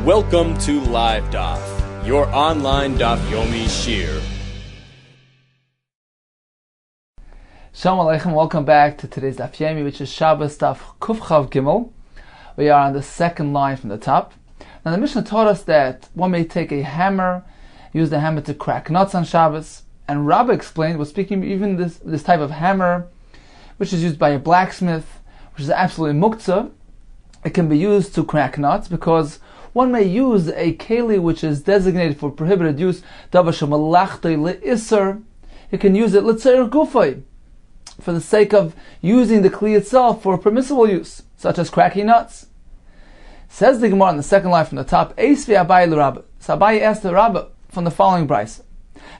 Welcome to LIVEDAF, your online Daf Yomi Shiur. Shalom Aleichem, welcome back to today's Daf Yomi, which is Shabbos Daf Kuf Chav Gimel. We are on the second line from the top. Now the Mishnah taught us that one may take a hammer, use the hammer to crack nuts on Shabbos, and Rabbah explained, was speaking even this type of hammer, which is used by a blacksmith, which is absolutely muktzah. It can be used to crack nuts because one may use a keli which is designated for prohibited use. Davar shemalachtai le'isser. You can use it l'tzeir gufay, for the sake of using the kli itself for permissible use, such as cracking nuts. Says the Gemara on the second line from the top, Eisvi Abaye l'Rabbah. So Abaye asked the Rabbah from the following brisa: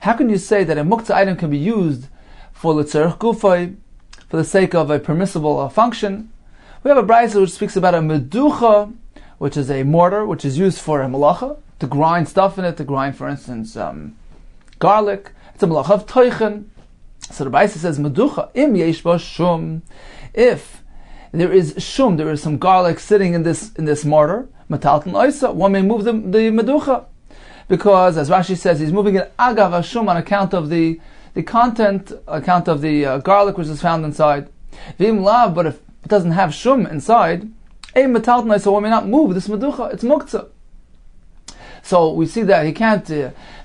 how can you say that a muktzah item can be used for l'tzeir gufay, for the sake of a permissible function? We have a brisa which speaks about a meducha, which is a mortar, which is used for a malacha, to grind stuff in it, to grind, for instance, garlic. It's a malacha of toichen. So the Brisa says, meducha, im yesh bo shum. If there is shum, there is some garlic sitting in this mortar, metalton oisa, one may move the meducha. Because, as Rashi says, he's moving it agav hashum on account of the content, account of the garlic which is found inside. Vim lav, but if it doesn't have shum inside, so one may not move this meducha, it's muktzah. So we see that he can't,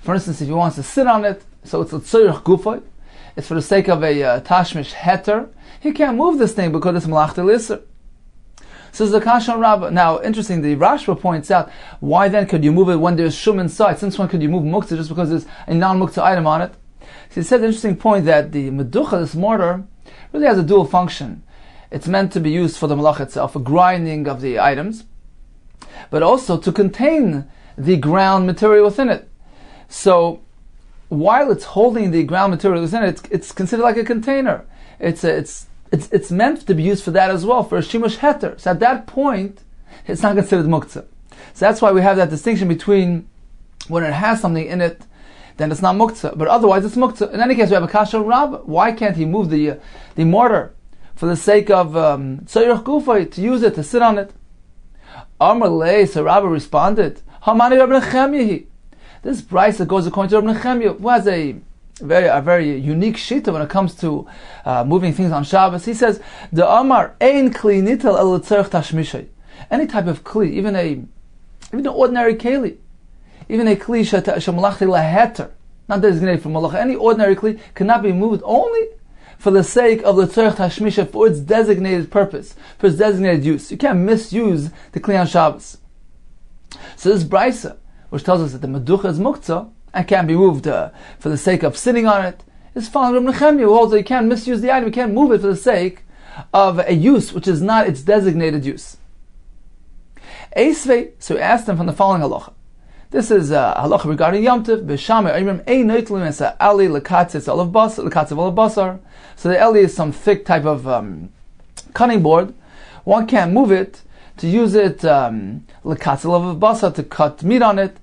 for instance, if he wants to sit on it, so it's a tzorich gufay, it's for the sake of a tashmish heter, he can't move this thing because it's malachta l'isser. So the kasha on Rabbah. Now, interesting, the Rashba points out, why then could you move it when there's shum inside? Since when could you move muktzah just because there's a non-muktzah item on it? So he said the interesting point that the meducha, this mortar, really has a dual function. It's meant to be used for the malach itself, for grinding of the items, but also to contain the ground material within it. So, while it's holding the ground material within it, it's considered like a container. It's meant to be used for that as well, for a shimush heter. So at that point, it's not considered muktzah. So that's why we have that distinction between when it has something in it, then it's not muktzah, but otherwise it's muktzah. In any case, we have a kasha Rabbah. Why can't he move the mortar for the sake of tzorich gufay, to use it, to sit on it? Amar lei, so Rabbah responded, Hamani Rabbi Nechemya. This brisa goes according to Rabbi Nechemya, who has a very unique shita when it comes to moving things on Shabbos. He says, the Amar ein kli nitel el tzorich tashmishay. Any type of kli, even an ordinary keli, even a kli shemalachti laheter, not designated for malacha, any ordinary kli cannot be moved only for the sake of the tzorich tashmisha, for its designated purpose, for its designated use. You can't misuse the kli on Shabbos. So this brisa, which tells us that the meducha is muktzah and can't be moved for the sake of sitting on it, is following Rabbi Nechemya, who holds that you can't misuse the item, you can't move it for the sake of a use which is not its designated use. Eisvei, so he asked him from the following halacha. This is halacha regarding Yom Tov. B'shamay oimrim ein noitlim es ha'eli l'katzis olav basar. So the eli is some thick type of cutting board. One can't move it to use it l'katzis olav basar, to cut meat on it.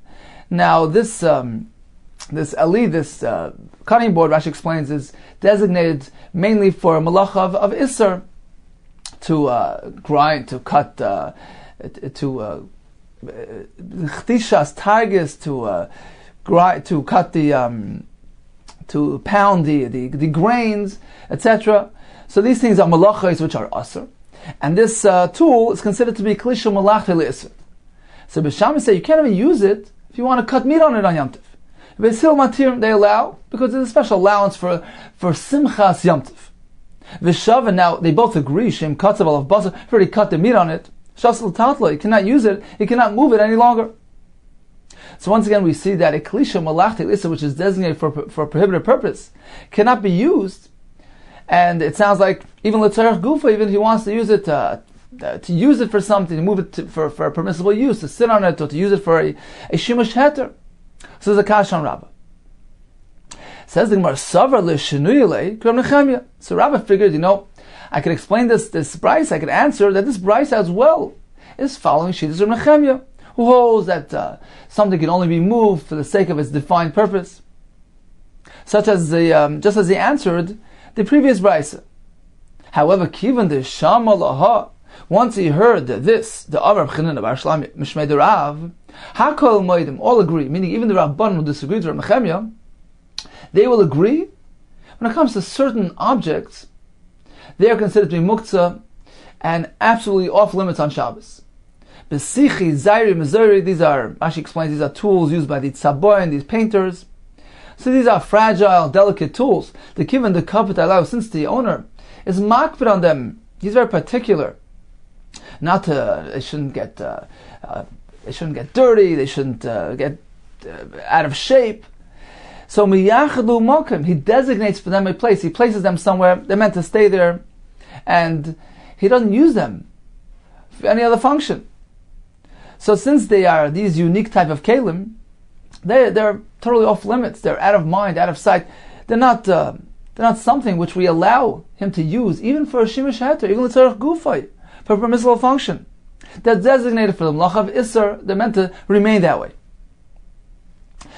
Now this eli, this cutting board, Rashi explains, is designated mainly for malacha of isser, to grind, to cut, chtishas targis, to cut to pound the grains, etc. So these things are malachos which are asr, and this tool is considered to be klisha malachta le'isr. So B'Shamai say you can't even use it if you want to cut meat on it on Yom Tov. B'Sil Matir they allow, because there's a special allowance for simchas Yom Tov. V'Shava, now they both agree, Shem Katzav Alav Basar, if you already cut the meat on it, Shasal Tatla, you cannot use it, you cannot move it any longer. So once again we see that a klisha malachti l'isser, which is designated for a prohibited purpose, cannot be used, and it sounds like even l'tzarech gufa, even if he wants to use it to use it for something, to move it for a permissible use, to sit on it, or to use it for a shimush heter. So there's a kasha on Rabbah. Says the Gemara, Savar l'shenuyilei k'Rab Nechemya. So Rabbah figured, I could explain this brisa, I could answer that this brisa as well is following Shittas of Nechemya, who holds that something can only be moved for the sake of its defined purpose, such as just as he answered the previous brisa. However, kivan the shama laha, once he heard this, the Amar B'chinan of Arshlam Mishmei Rav, Hakol Moedim, all agree, meaning even the Rabbanim who disagree with Rav Nechemia, they will agree when it comes to certain objects, they are considered to be muktzah and absolutely off limits on Shabbos. Besichi, Zairi, Missouri, these are, Rashi explains, these are tools used by the tzaboin, these painters. So these are fragile, delicate tools. The given the kaput allow, since the owner is makpid on them, he's very particular. Not to, they shouldn't get dirty, they shouldn't get out of shape. So miyachadu mokim, he designates for them a place, he places them somewhere, they're meant to stay there, and he doesn't use them for any other function. So since they are these unique type of kelim, they're totally off limits, they're out of mind, out of sight, they're not something which we allow him to use, even for a shimush heter, even l'tzarech gufay, for a permissible function. They're designated for the melacha of Isser, they're meant to remain that way.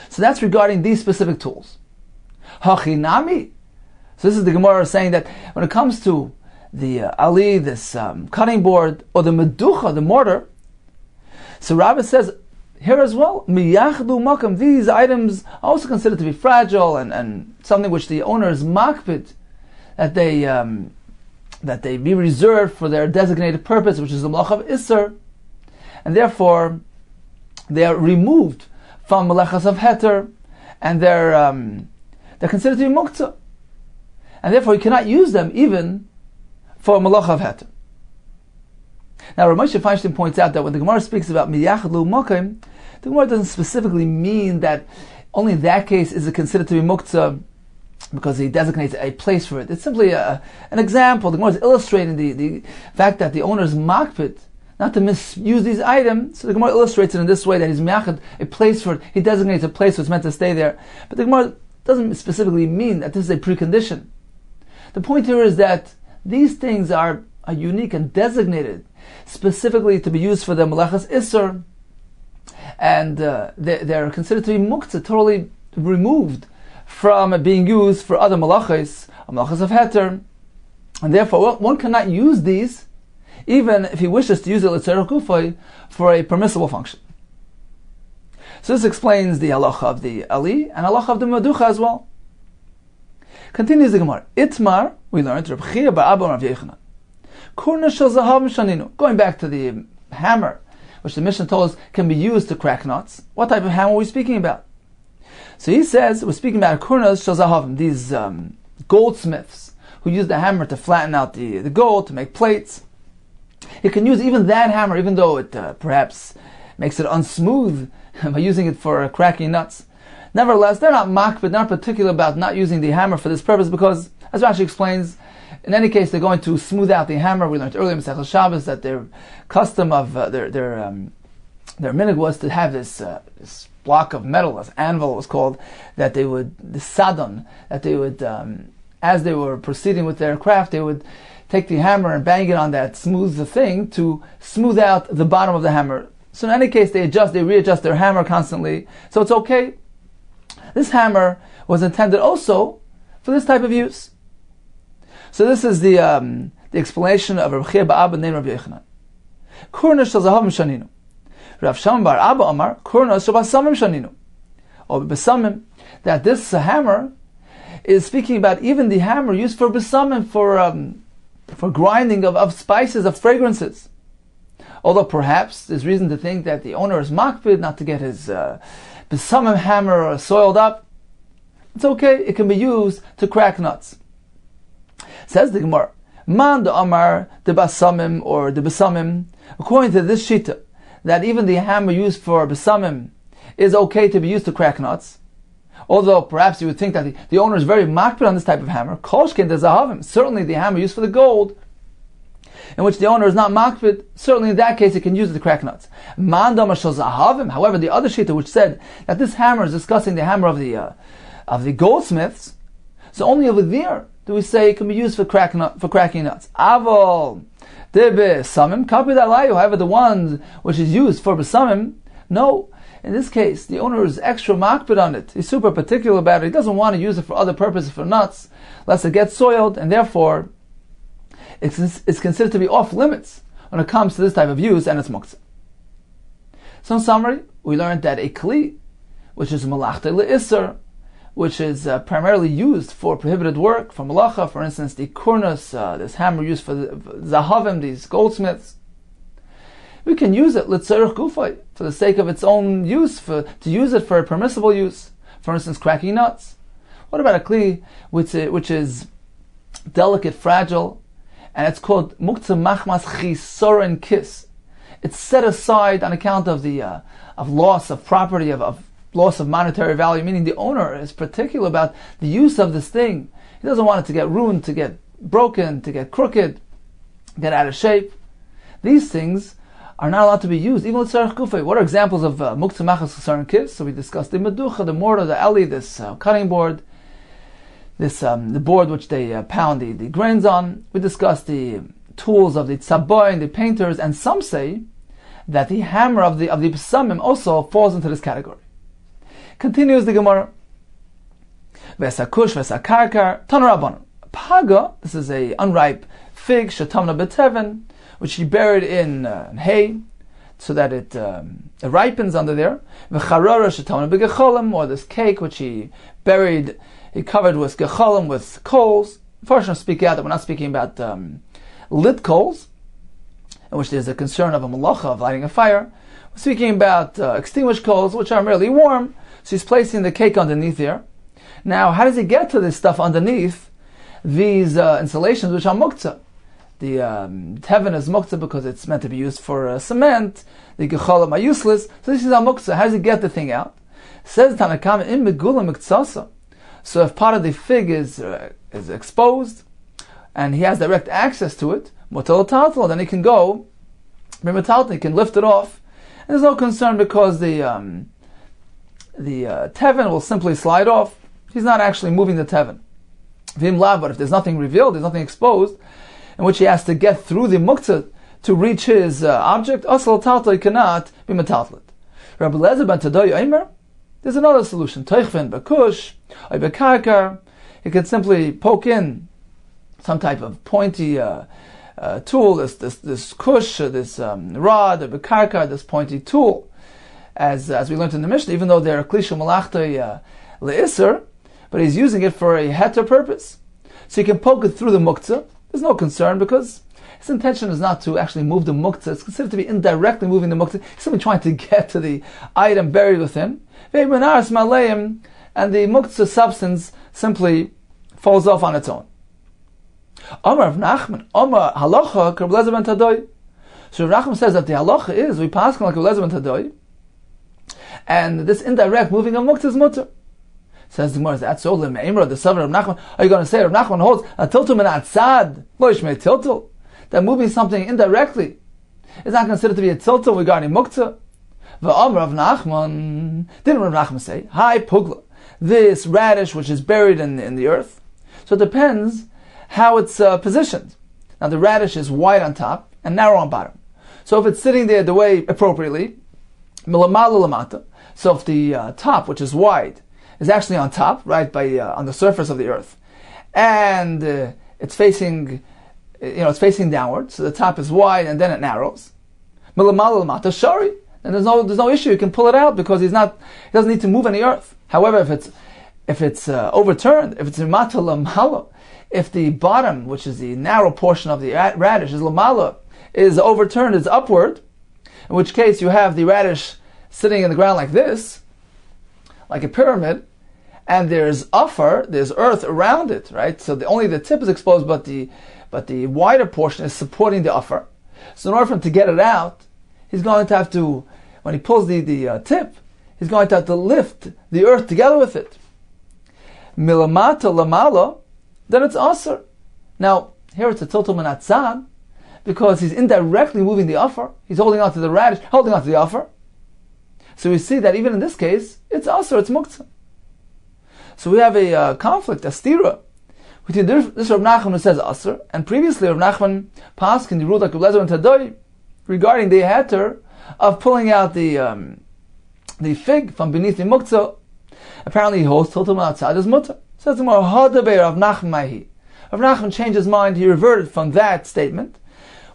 So that's regarding these specific tools. Hachinami. So this is the Gemara saying that when it comes to the ali, this cutting board, or the meducha, the mortar, so Rabbi says here as well, miyachdu makam, these items are also considered to be fragile and something which the owner is makpid, that they be reserved for their designated purpose, which is the melacha of Isser, and therefore they are removed from melechas of heter, and they're considered to be muktzah, and therefore you cannot use them even for melacha of heter. Now, Rav Moshe Feinstein points out that when the Gemara speaks about miyachadu mokim, the Gemara doesn't specifically mean that only in that case is it considered to be muktzah because he designates a place for it. It's simply an example. The Gemara is illustrating the fact that the owner is makpid not to misuse these items. So the Gemara illustrates it in this way, that he's miyachad a place for it. He designates a place where it's meant to stay there. But the Gemara doesn't specifically mean that this is a precondition. The point here is that these things are unique and designated specifically to be used for the melechas Isser, and they're considered to be muktzah, totally removed from being used for other melachas of heter, and therefore one cannot use these even if he wishes to use it l'tzarech gufay for a permissible function. So this explains the halacha of the ali and halacha of the meducha as well. Continues the Gemara. Itmar, we learned Reb Chia bar Abba Rav Yochanan. Kurna shel zahav shaninu. Going back to the hammer, which the Mishnah told us can be used to crack nuts. What type of hammer are we speaking about? So he says, we're speaking about kurnas shel zahavim, these goldsmiths who use the hammer to flatten out the gold, to make plates. He can use even that hammer, even though it perhaps makes it unsmooth by using it for cracking nuts. Nevertheless, they're not makpid, they're not particular about not using the hammer for this purpose, because, as Rashi explains, in any case, they're going to smooth out the hammer. We learned earlier in Masechah Shabbos that their custom of their minhag was to have this block of metal, this anvil it was called, that they would, the sadon, that they would, as they were proceeding with their craft, they would take the hammer and bang it on that smooth thing to smooth out the bottom of the hammer. So in any case, they readjust their hammer constantly, so it's okay. This hammer was intended also for this type of use. So this is the explanation of Reb Chia bar Abba named Rav Yochanan. Kurna shel zahavim shaninu. Rav Shimon bar Abba Amar kurna shel basamim shaninu. Or basamim, that this hammer is speaking about even the hammer used for basamim, for grinding of spices, of fragrances. Although perhaps there's reason to think that the owner is makpid not to get his basamim hammer soiled up. It's okay, it can be used to crack nuts. Says the Gemara, Man the Amar, the basamim, or the basamim, according to this shita, that even the hammer used for basamim is okay to be used to crack nuts. Although perhaps you would think that the owner is very makpid on this type of hammer. Kolshkin the zahavim, certainly the hammer used for the gold, in which the owner is not makpid, certainly in that case it can use it to crack nuts. Man the Amar shel zahavim, however, the other shita which said that this hammer is discussing the hammer of the goldsmiths, so only over there do we say it can be used for cracking nuts. Avol debe samim kapid alayu. However, the one which is used for besamim, no. In this case, the owner is extra makpid on it. He's super particular about it. He doesn't want to use it for other purposes, for nuts, lest it gets soiled, and therefore it's considered to be off limits when it comes to this type of use, and it's muktzah. So in summary, we learned that a kli, which is malachte le'isser, which is primarily used for prohibited work, for malacha, for instance, the kurnas, this hammer used for the zahavim, these goldsmiths, we can use it litzarech gufay, for the sake of its own use, to use it for a permissible use. For instance, cracking nuts. What about a kli which is delicate, fragile, and it's called muktzah machmas chisoren kis? It's set aside on account of the of loss of property, of loss of monetary value, meaning the owner is particular about the use of this thing. He doesn't want it to get ruined, to get broken, to get crooked, get out of shape. These things are not allowed to be used, even with tzarech gufay. What are examples of muktzah machmas chisoren kis? So we discussed the meducha, the mortar, the eli, this cutting board, this the board which they pound the grains on. We discussed the tools of the tzaboy, the painters, and some say that the hammer of the psamim also falls into this category. Continues the Gemara. Vesa kush, vesa karkar, tanarabon. Paga, this is a unripe fig, shetamna beteven, which he buried in hay, so that it ripens under there. V'charara shetamna begecholim, or this cake which he buried, he covered with gecholim, with coals. Unfortunately, speak out that we're not speaking about lit coals, in which there's a concern of a malacha of lighting a fire. We're speaking about extinguished coals, which are merely warm. So he's placing the cake underneath there. Now, how does he get to this stuff underneath these installations, which are muktzah? The teven is muktzah because it's meant to be used for cement. The gecholim are useless. So this is a muktzah. How does he get the thing out? Says Tanakama in megula muktzasa. So if part of the fig is exposed and he has direct access to it, motel, then he can go, he can lift it off. And there's no concern because the teven will simply slide off. He's not actually moving the teven. But if there's nothing revealed, there's nothing exposed, in which he has to get through the muktzah to reach his object, asal talta, he cannot be metaltlet. Rabbi Lezer ben Tadoy Eimer, there's another solution. Teichvin bekush, ay bekarkar. He can simply poke in some type of pointy tool, this kush, this rod, or bekarkar, this pointy tool. As we learned in the Mishnah, even though they're klisha malachtei le'isser, but he's using it for a heter purpose. So you can poke it through the muktzah. There's no concern because his intention is not to actually move the muktzah. It's considered to be indirectly moving the muktzah. He's simply trying to get to the item buried within. And the muktzah substance simply falls off on its own. Amar of Nachman, Amar halacha k'Reb ben Tadoy. So Rav Nachman says that the halacha is, we pass like Reb ben Tadoy, and this indirect moving of muktzah is mutter. Says the Gemara, that's all the Meimra, the son of Nachman. Are you going to say Rav Nachman holds a tiltul min atzad, lo yishmei tiltul, that moving something indirectly is not considered to be a tiltul regarding muktzah? V'am Rav Nachman, didn't Rav Nachman say, hi pugla, this radish which is buried in the earth? So it depends how it's positioned. Now the radish is wide on top and narrow on bottom. So if it's sitting there the way appropriately, milamala lamata, so if the top, which is wide, is actually on top, right by on the surface of the earth, and it's facing, it's facing downward. So the top is wide and then it narrows. Milamala lamata shari, and there's no issue. You can pull it out because he doesn't need to move any earth. However, if it's overturned, if it's mata lamala, if the bottom, which is the narrow portion of the radish, is lamala, is overturned, is upward, in which case you have the radish sitting in the ground like this, like a pyramid, and there's there's earth around it, right? So only the tip is exposed, but the wider portion is supporting the upper. So in order for him to get it out, he's going to have to, when he pulls the tip, he's going to have to lift the earth together with it. Milamata lamala, then it's aser. Now, here it's a tiltul min atzad, because he's indirectly moving the upper. He's holding on to the radish, holding on to the upper. So we see that even in this case, it's aser, it's muktzah. So we have a conflict, a stira, between this Rav Nachman who says aser, and previously Rav Nachman passed in the rule like Reb Lezer ben Tadoy regarding the heter of pulling out the fig from beneath the muktzah. Apparently he holds tiltul min atzad as mutter. Says the Gemara, Rav Nachman changed his mind. He reverted from that statement,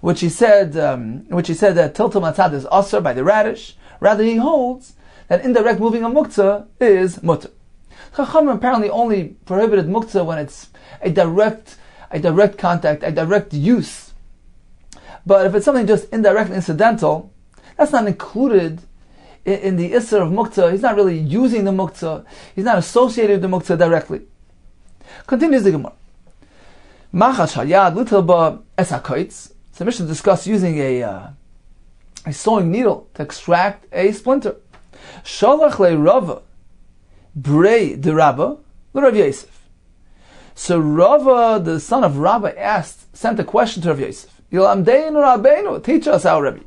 which he said that tiltul matzad is asr by the radish. Rather, he holds that indirect moving of muktzah is mutter. Chachamim apparently only prohibited muktzah when it's a direct contact, a direct use. But if it's something just indirect and incidental, that's not included in the isser of muktzah. He's not really using the muktzah. He's not associated with the muktzah directly. Continues the Gemara. Machash hayad little ba esakoitz. So Mishnah discussed using a sewing needle to extract a splinter. Shalach le Rava brei de Rabba le Rav Yosef. So Rava, the son of Rabba, sent a question to Rav Yosef. Yilamdeinu Rabbeinu, teach us our Rabbi.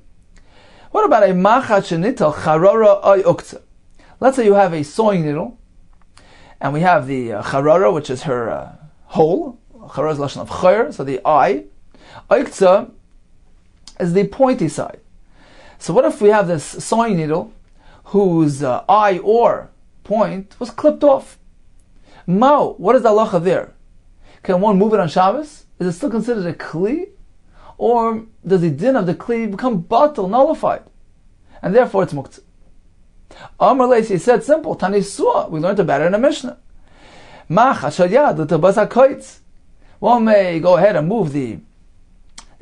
What about a machat shenital charara ay uktzah? Let's say you have a sewing needle, and we have the charara, which is her hole. Charara is lashon of chayr, so the eye. Uktzah is the pointy side. So what if we have this sewing needle whose eye or point was clipped off? Mao, what is the halacha there? Can one move it on Shabbos? Is it still considered a kli? Or does the din of the kli become batal, nullified? And therefore it's muktzah. Amar Leisi said simple, Tanisua, we learned about it in a Mishnah. One may go ahead and move the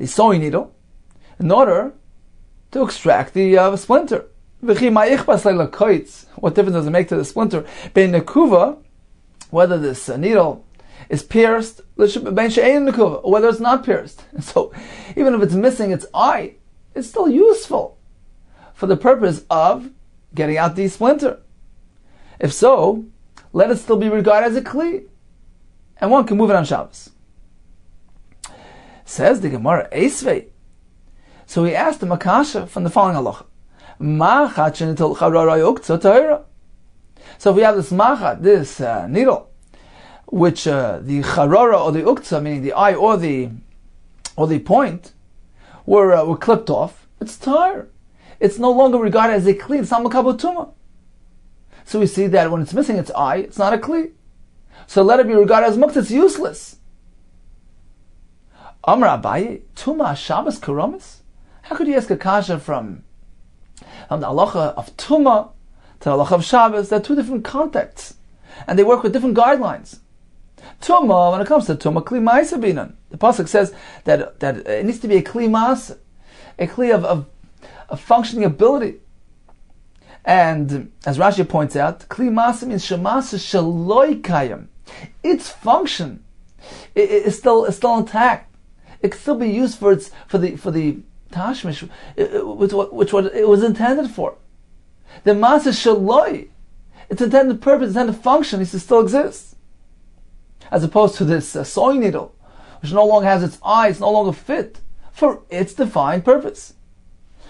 sewing needle in order to extract the splinter. What difference does it make to the splinter? Whether this needle is pierced, or whether it's not pierced. So even if it's missing its eye, it's still useful for the purpose of getting out the splinter. If so, let it still be regarded as a kli, and one can move it on Shabbos. Says the Gemara, Eisvei. So he asked the Makasha from the following halacha. So if we have this machat, this needle, which the charara or the uktzah, meaning the eye or the point, were clipped off, it's tar. It's no longer regarded as a kli. It's not makabel tumah. So we see that when it's missing its eye, it's not a kli. So let it be regarded as muktzah. It's useless. Amar Abaye, tumah Shabbos karamis. How could you ask a kasha from the halacha of tumah to the halacha of Shabbos? They're two different contexts, and they work with different guidelines. Tumah, when it comes to tumah, kli ma'aseh binan. The pasuk says that it needs to be a kli ma'aseh, a kli of functioning ability. And as Rashi points out, kli ma'aseh means shemasa shaloi kayim. Its function is still intact. It can still be used for the tashmish, which it was intended for. The ma'aseh shaloi, its intended purpose, its intended function, needs to still exist. As opposed to this sewing needle, which no longer has its eye, it's no longer fit for its defined purpose.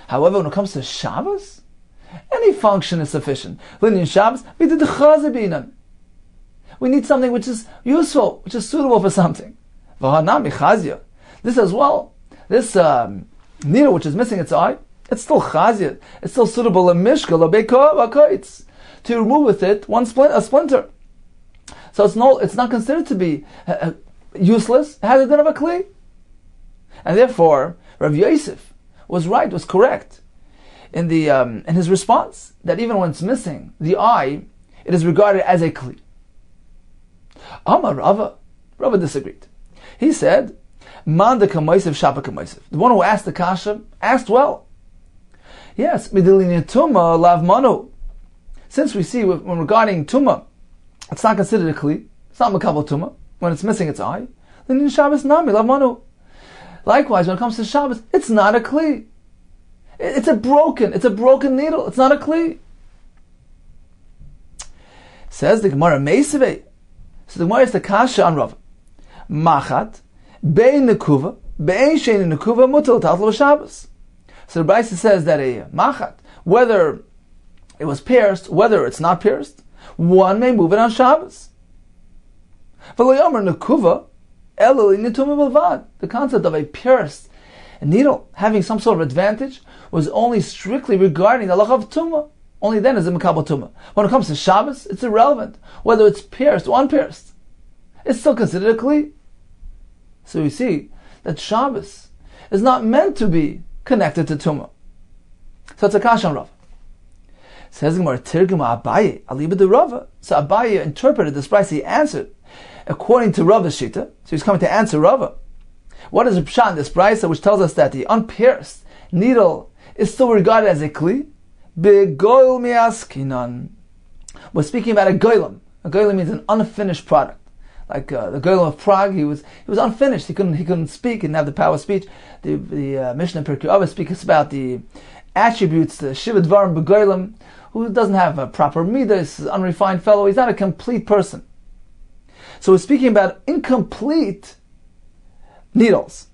However, when it comes to Shabbos, any function is sufficient. In Shabbos, we did the chazabinan. We need something which is useful, which is suitable for something. This as well, this needle which is missing its eye, it's still chazia, it's still suitable a mishkal, to remove with it a splinter. So it's not considered to be useless. It has a din of a kli, and therefore Rav Yosef was correct in his response that even when it's missing the eye, it is regarded as a kli. Amar Rava disagreed. He said, "Man de kamoisev shapa kamoisev." The one who asked the kasha asked well. Yes, midilin tuma lav manu. Since we see when regarding tuma, it's not considered a kli. It's not makabel tumah when it's missing its eye. Then in Shabbos nami lav manu. Likewise, when it comes to Shabbos, it's not a kli. It's a broken needle. It's not a kli. Says the Gemara Meisvei. So the Gemara is the kasha on Rav. Machat bein nekuva bein shein nekuva mutal tatl Shabbos. So the Brisa says that a machat, whether it was pierced, whether it's not pierced, one may move it on Shabbos. The concept of a pierced needle having some sort of advantage was only strictly regarding the halacha of tumah. Only then is it makabel tumah. When it comes to Shabbos, it's irrelevant whether it's pierced or unpierced. It's still considered a kli. So we see that Shabbos is not meant to be connected to Tumah. So it's a kasha on Rav. Says Gemara, Tirguma Abaye, Aliba de Rava. So Abaye interpreted this price, he answered according to Rava's Shita. So he's coming to answer Rava. What is the pshat in this price, which tells us that the unpierced needle is still regarded as a kli? Begoil miaskinan. We're speaking about a goylem. A goylem means an unfinished product. Like the goylem of Prague, he was unfinished. He couldn't speak. He didn't have the power of speech. The Mishnah in Pirkei Avos speaks about the attributes, the Shiva Dvarim Begoylem, who doesn't have a proper midas, is an unrefined fellow. He's not a complete person. So we're speaking about incomplete needles.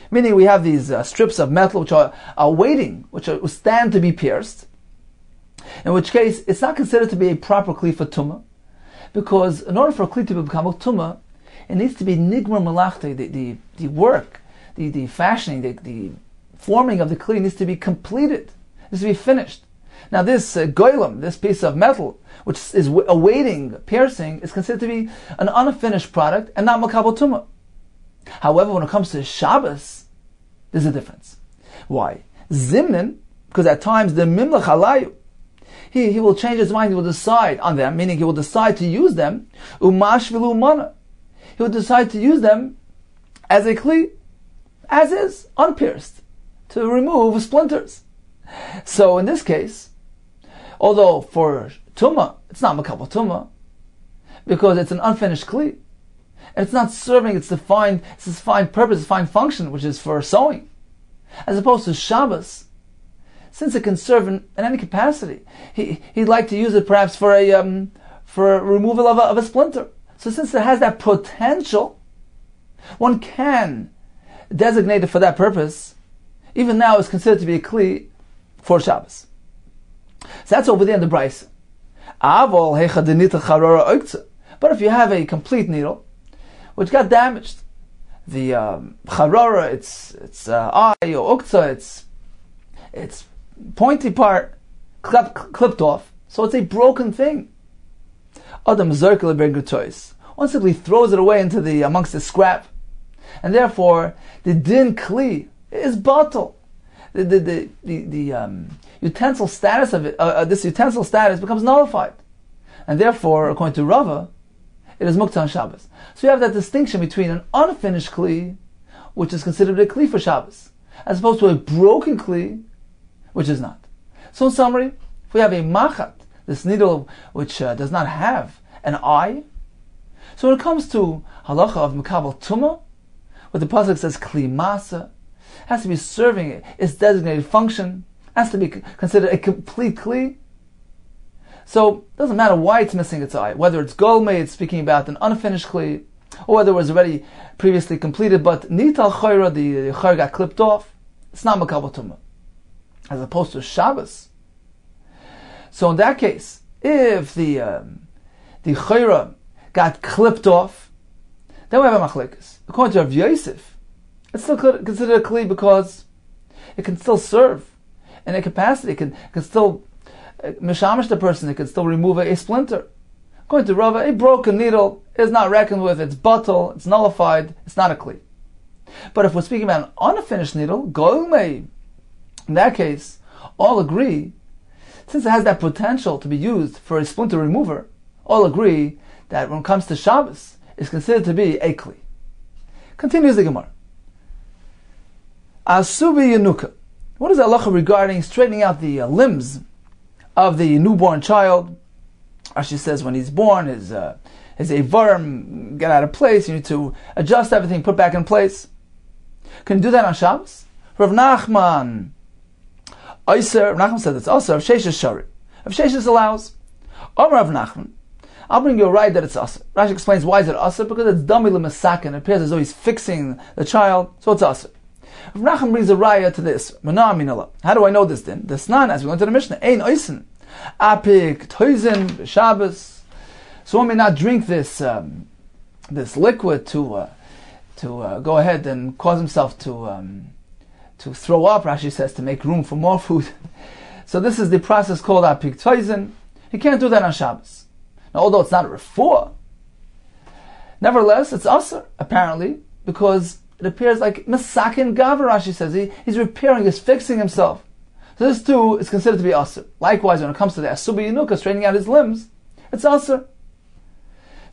Meaning we have these strips of metal which are waiting, which stand to be pierced. In which case, it's not considered to be a proper kli for tumah, because in order for a kli to become a tumah, it needs to be nigmar malachta, the work, the fashioning, the forming of the kli needs to be completed, needs to be finished. Now this goylem, this piece of metal, which is awaiting piercing, is considered to be an unfinished product and not makabel tumah. However, when it comes to Shabbos, there's a difference. Why? Zimnin, because at times the mimlach halayu, he will change his mind, he will decide on them, meaning he will decide to use them, umash vilu mana. He will decide to use them as a kli, as is, unpierced, to remove splinters. So in this case, although for tumah, it's not makabel tumah, because it's an unfinished kli, and it's not serving its defined purpose, defined function, which is for sewing. As opposed to Shabbos, since it can serve in any capacity, he'd like to use it perhaps for a removal of a splinter. So since it has that potential, one can designate it for that purpose. Even now, it's considered to be a kli for Shabbos. So that's over there in the Brisa. But if you have a complete needle which got damaged, the charara, its eye or uktzah, its pointy part clipped off, so it's a broken thing. Adam zerkel begutois. One simply throws it away into amongst the scrap, and therefore the din kli is batal. The utensil status of it, this utensil status becomes nullified, and therefore, according to Rava, it is muktzah on Shabbos. So you have that distinction between an unfinished kli, which is considered a kli for Shabbos, as opposed to a broken kli, which is not. So in summary, if we have a machat, this needle which does not have an eye, so when it comes to halacha of makabel tumah, where the pasuk says kli masa, has to be serving its designated function, has to be considered a complete kli. So it doesn't matter why it's missing its eye, whether it's golmei, it's speaking about an unfinished kli, or whether it was already previously completed, but nital chayra, the chayra got clipped off, it's not makabel tumah, as opposed to Shabbos. So in that case, if the chayra got clipped off, then we have a machlekes. According to Rav Yosef, it's still considered a kli because it can still serve in a capacity, it can still mishamish the person, it can still remove a splinter. According to Rava, a broken needle is not reckoned with, it's batal, it's nullified, it's not a kli. But if we're speaking about an unfinished needle, golmei, in that case, all agree, since it has that potential to be used for a splinter remover, all agree that when it comes to Shabbos, it's considered to be a kli. Continues the Gemara. Asubi Yanuka. What is halacha regarding straightening out the limbs of the newborn child? Rashi says when he's born, his avarim get out of place, you need to adjust everything, put back in place. Can you do that on Shabbos? Rav Nachman said it's also Rav Sheshes Shari. Rav Sheshes allows. Rav Nachman, I'll bring you a right that it's asr. Rashi explains why is it asr, because it's dami l'masakin. It appears as though he's fixing the child, so it's asr. Rav Nachman brings a raya to this. How do I know this then? The snan, as we go into the Mishnah, ein oisen apik toizen Shabbos. So one may not drink this liquid to go ahead and cause himself to throw up. Rashi says to make room for more food. So this is the process called apik toizen. He can't do that on Shabbos. Now, although it's not a refuah, nevertheless it's asr apparently, because it appears like Masakin Gavar, Rashi says. He's repairing, he's fixing himself. So this too is considered to be Asr. Likewise, when it comes to the Asuba Yinuka, straightening out his limbs, it's Asr. So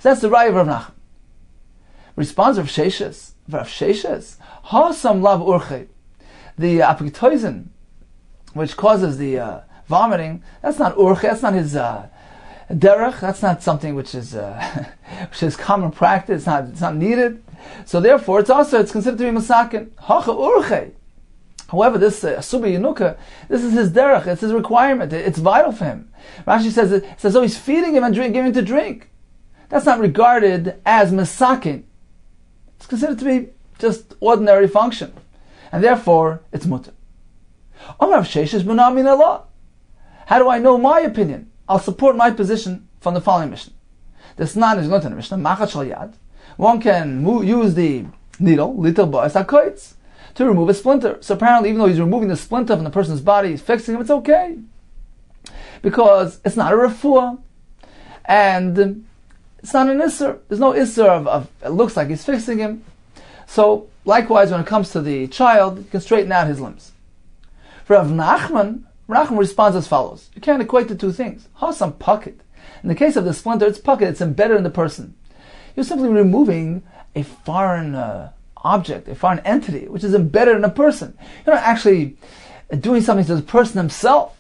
that's the Raya of Rav Nachman. Response of Sheshes. Rav Sheshes. Hasam Lav Urche. The apoptosin, which causes the vomiting, that's not Urche, that's not his derech, that's not something which is common practice, it's not needed. So therefore, it's considered to be Masakin. Hacha Urche. However, this Asuba Yinuka, this is his derech, it's his requirement, it's vital for him. Rashi says, he's feeding him and giving him to drink. That's not regarded as Masakin. It's considered to be just ordinary function. And therefore, it's mutter. Omar Sheshes B'na Min Allah. How do I know my opinion? I'll support my position from the following Mishnah. This nan is going to the Mishnah, Machat Shal Yad. One can use the needle, little ba'as hakoitz, to remove a splinter. So apparently, even though he's removing the splinter from the person's body, he's fixing him, it's okay. Because it's not a refuah. And it's not an isser. There's no isser of it looks like he's fixing him. So, likewise, when it comes to the child, you can straighten out his limbs. For Rav Nachman responds as follows. You can't equate the two things. Hasam paket. In the case of the splinter, it's paket, it's embedded in the person. You're simply removing a foreign object, a foreign entity, which is embedded in a person. You're not actually doing something to the person himself,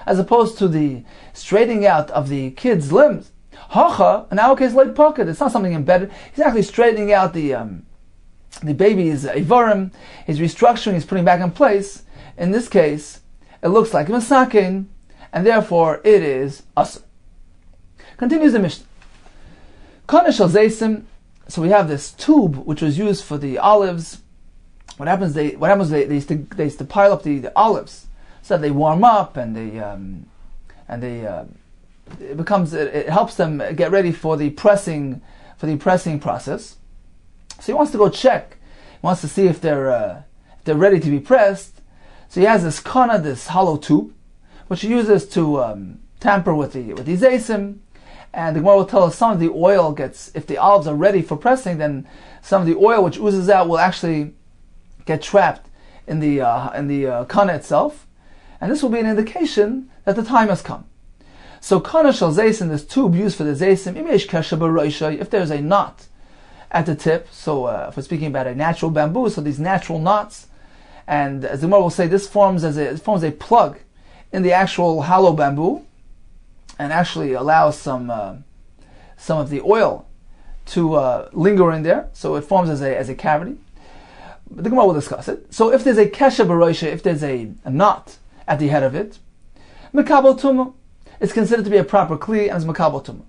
as opposed to the straightening out of the kid's limbs. Hacha, in our case, like pocket, it's not something embedded. He's actually straightening out the baby's ivarim. He's restructuring, he's putting back in place. In this case, it looks like masakin, and therefore it is asr. Continues the Mishnah. Kana shel zeisim. So we have this tube which was used for the olives. What happens? They used to pile up the olives, so they warm up and it helps them get ready for the pressing process. So he wants to go check. He wants to see if they're ready to be pressed. So he has this kana, this hollow tube, which he uses to tamper with the zeisim. And the Gemara will tell us some of the oil if the olives are ready for pressing, then some of the oil which oozes out will actually get trapped in the kana itself. And this will be an indication that the time has come. So kana shel zeisim, this tube used for the zeisim, if there's a knot at the tip, so if we're speaking about a natural bamboo, so these natural knots, and as the Gemara will say, this forms a plug in the actual hollow bamboo, and actually allows some of the oil to linger in there, so it forms as a cavity. But the Gemara will discuss it. So if there's a kesha b'roisha, if there's a knot at the head of it, mekabel tumah, it's considered to be a proper kli and it's mekabel tumah.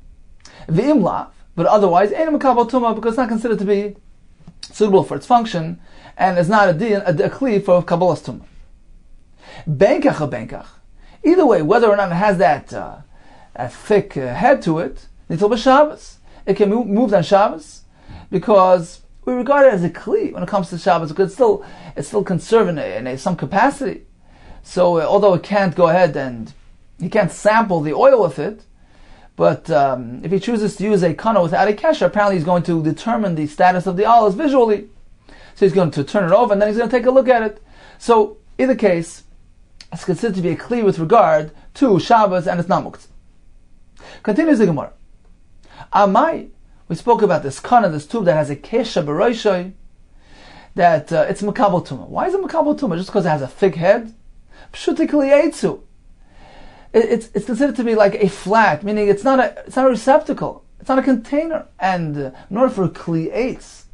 V'im lav, but otherwise, ain't a mekabel tumah because it's not considered to be suitable for its function, and it's not a kli for kabbalas tumah. Benkach or benkach. Either way, whether or not it has that a thick head to it, nitzol b'Shabbos. It can be moved on Shabbos because we regard it as a kli when it comes to Shabbos because it's still conserved in some capacity. So although it can't go ahead and he can't sample the oil with it, but if he chooses to use a kana without a kesher, apparently he's going to determine the status of the olives visually. So he's going to turn it over and then he's going to take a look at it. So either case, it's considered to be a kli with regard to Shabbos and it's not muktzah. Continues the Gemara. Amai, we spoke about this kana, this tube that has a kesha b'roishay, that it's mekabel tumah. Why is it mekabel tumah? Just because it has a thick head? Pshutikli eitzu. It's considered to be like a flat, meaning it's not a receptacle, it's not a container. And in order for a kli eitz,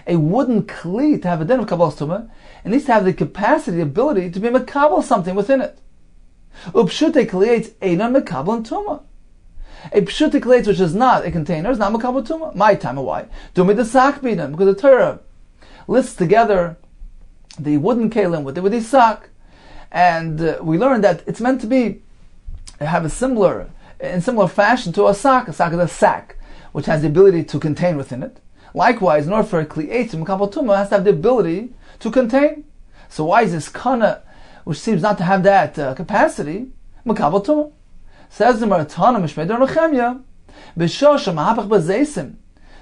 a wooden kli, to have a din of kabbalas tumah, it needs to have the capacity, the ability to be mekabel something within it. Upshute kli eitz einon mekabel and tumah. A pshutik leitz, which is not a container, is not makabel tumah. My time, why? Do me the sak bidin, because the Torah lists together the wooden kalim with the sak, and we learned that it's meant to have in similar fashion to a sak. A sak is a sack, which has the ability to contain within it. Likewise, in order for a kli eitz, makabel tumah has to have the ability to contain. So why is this kana, which seems not to have that capacity, makabel tumah? Says the Maratana Mishmeder Nechemya, B'shosha Mahapach B'Zeisim.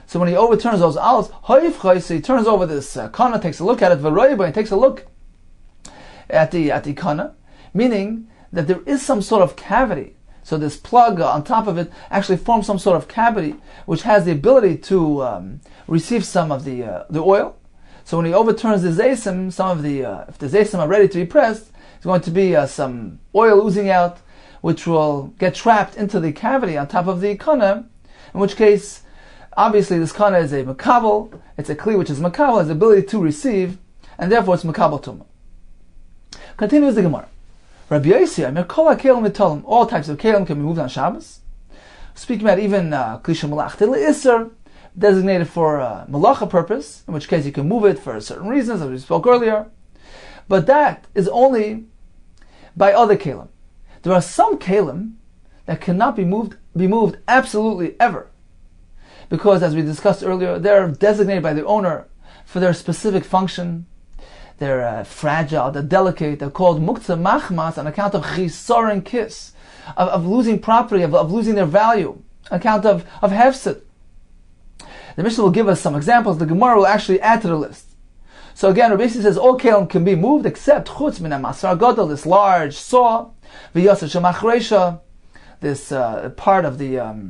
So when he overturns those olives, so he turns over this kana, takes a look at it, and takes a look at the kana, meaning that there is some sort of cavity. So this plug on top of it actually forms some sort of cavity, which has the ability to receive some of the oil. So when he overturns the zaysim, if the zaysim are ready to be pressed, there's going to be some oil oozing out, which will get trapped into the cavity on top of the kana, in which case, obviously this kana is a makabel, it's a kli which is makabel, has the ability to receive, and therefore it's makabel tumah. Continues the Gemara. Rabbi Yossi, all types of kelim can be moved on Shabbos. Speaking about even klisha malachta le'isser, designated for malacha purpose, in which case you can move it for certain reasons, as we spoke earlier. But that is only by other kelim. There are some kelim that cannot be moved absolutely ever, because as we discussed earlier, they're designated by the owner for their specific function. They're fragile, they're delicate, they're called muktzah machmas on account of chisaron kis, of losing property, of losing their value, on account of hefsid. The Mishnah will give us some examples, the Gemara will actually add to the list. So again, Rabbi Yossi says all kelim can be moved except chutz min masar gadol, this large saw, v'yasar shemachresha, this part of the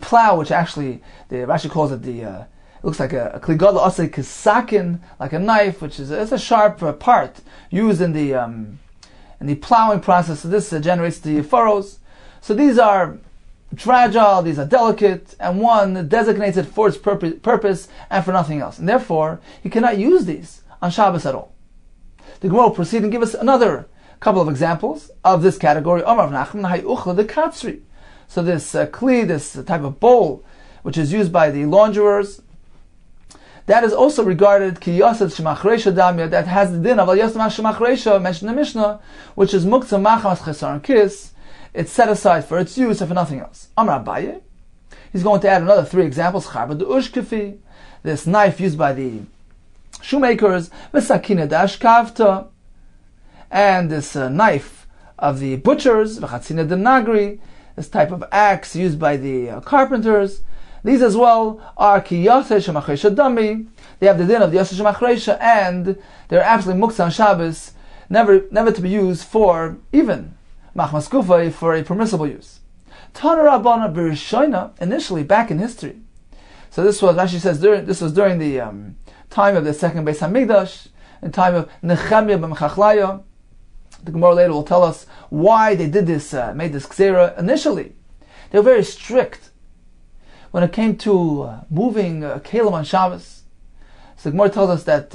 plow, which actually the Rashi calls it it looks like a kli gadol asay kisakin, like a knife, which is it's a sharp part used in the plowing process. So this generates the furrows. So these are fragile, these are delicate, and one designates it for its purpose and for nothing else. And therefore, you cannot use these on Shabbos at all. The Gemara will proceed and give us another couple of examples of this category. Omar of Nachman, hay uchla de katzri. So this kli, this type of bowl, which is used by the launderers, that is also regarded ki yasad shemachresha damya, that has the din of al yasad shemachresha mentioned in the Mishnah, which is muktzah machamas chesaron kis. It's set aside for its use and for nothing else. Amar Abaye, he's going to add another 3 examples. Charbad de ushkefi, this knife used by the shoemakers, v'sakina dashkavta, and this knife of the butchers, v'chatzina de nagri, this type of axe used by the carpenters. These as well are ki yaseh shemachresha dami. They have the din of the yaseh shemachresha, and they're absolutely muktzah on Shabbos, never to be used for even machmas kufay, for a permissible use. Tana Rabbana b'Rishoina, initially back in history. So this was, Rashi says, this was during the time of the second Beis Hamikdash, in time of Nehemiah ben Chachlaya. The Gemara later will tell us why they did this, made this gzera. Initially, they were very strict when it came to moving kelim on Shabbos. So the Gemara tells us that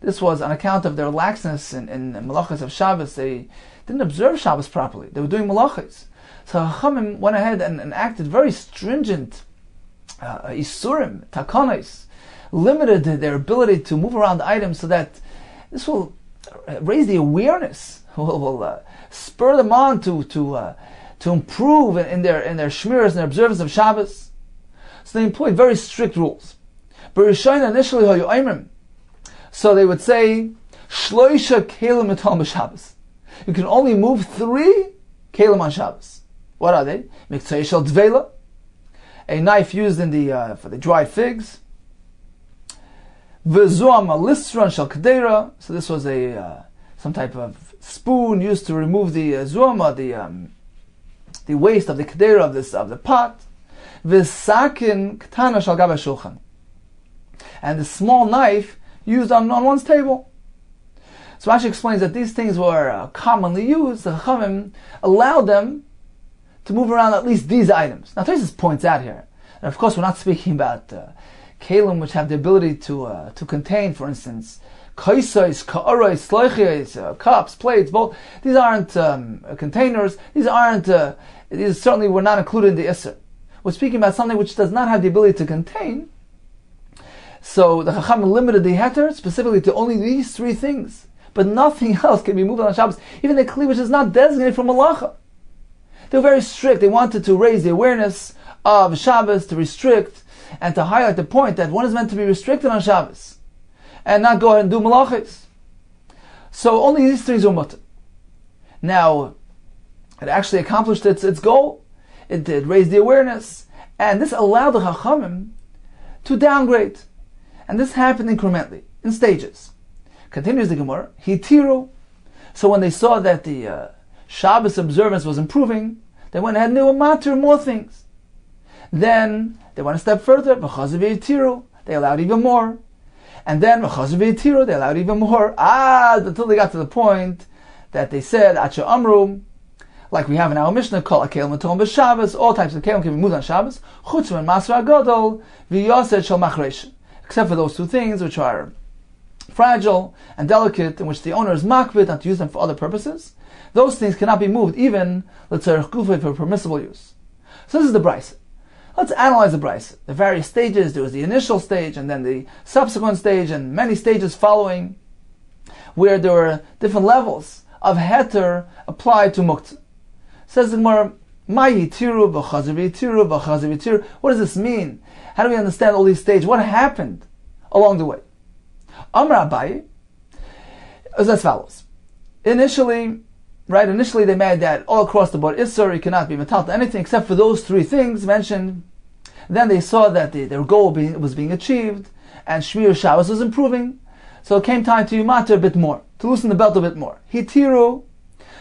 this was on account of their laxness in malachas of Shabbos. They didn't observe Shabbos properly. They were doing malachas. So Chachamim went ahead and acted very stringent isurim, takanos, limited their ability to move around items, so that this will raise the awareness, will spur them on to improve in their shmiras and their observance of Shabbos. So they employed very strict rules. B'Rishayna initially hayu oimrim, so they would say shloisha kelim etal b'Shabbos. You can only move 3 kelim on Shabbos. What are they? Miktzei shel dveila, a knife used in for the dried figs. V'zuam alistran shel kedera. So this was some type of spoon used to remove the zuama, the waste of the kedera of the pot. V'sakin ktana shel gaba shulchan, and the small knife used on one's table. So Rashi explains that these things were commonly used. The Chachamim allowed them to move around at least these items. Now Tosfos points out here, and of course we're not speaking about kelim which have the ability to contain, for instance, kaisais, ka'arais, sloichiais, cups, plates, bowls. These aren't containers. These certainly were not included in the Isser. We're speaking about something which does not have the ability to contain. So the Chacham limited the heter specifically to only these 3 things, but nothing else can be moved on Shabbos. Even the kli which is not designated for malacha. They were very strict. They wanted to raise the awareness of Shabbos, to restrict and to highlight the point that one is meant to be restricted on Shabbos and not go ahead and do malachas. So only these 3 were mutter. Now, it actually accomplished its goal. It did raise the awareness, And this allowed the Chachamim to downgrade. And this happened incrementally, in stages. Continues the Gemara, Hitiru. So when they saw that the Shabbos observance was improving, they went ahead and they were matir more things. Then they went a step further, V'chazav Hitiru. They allowed even more. And then V'chazav Hitiru, they allowed even more. Until they got to the point that they said, Acha Amru, like we have in our Mishnah, Kol HaKelim Matom B'Shabbos, all types of Kelim can be moved on Shabbos, Chutz Min Masra Gadol, V'Yosed Shel Machresh. Except for those two things which are fragile and delicate, in which the owner is makbid not to use them for other purposes, those things cannot be moved, even l'tzarech gufay, for permissible use. So this is the brisa. Let's analyze the brisa. The various stages. There was the initial stage, and then the subsequent stage, and many stages following, where there were different levels of heter applied to muktzah. Says the Gemara, Ma yitiru v'chazav yitiru v'chazav yitiru. What does this mean? How do we understand all these stages? What happened along the way? Amar Abaye is as follows. Initially they made that all across the board, Isser, you cannot be metal to anything except for those three things mentioned. Then they saw that their goal was being achieved, and Shiur Shabbos was improving. So it came time to matter a bit more, to loosen the belt a bit more. Hitiru,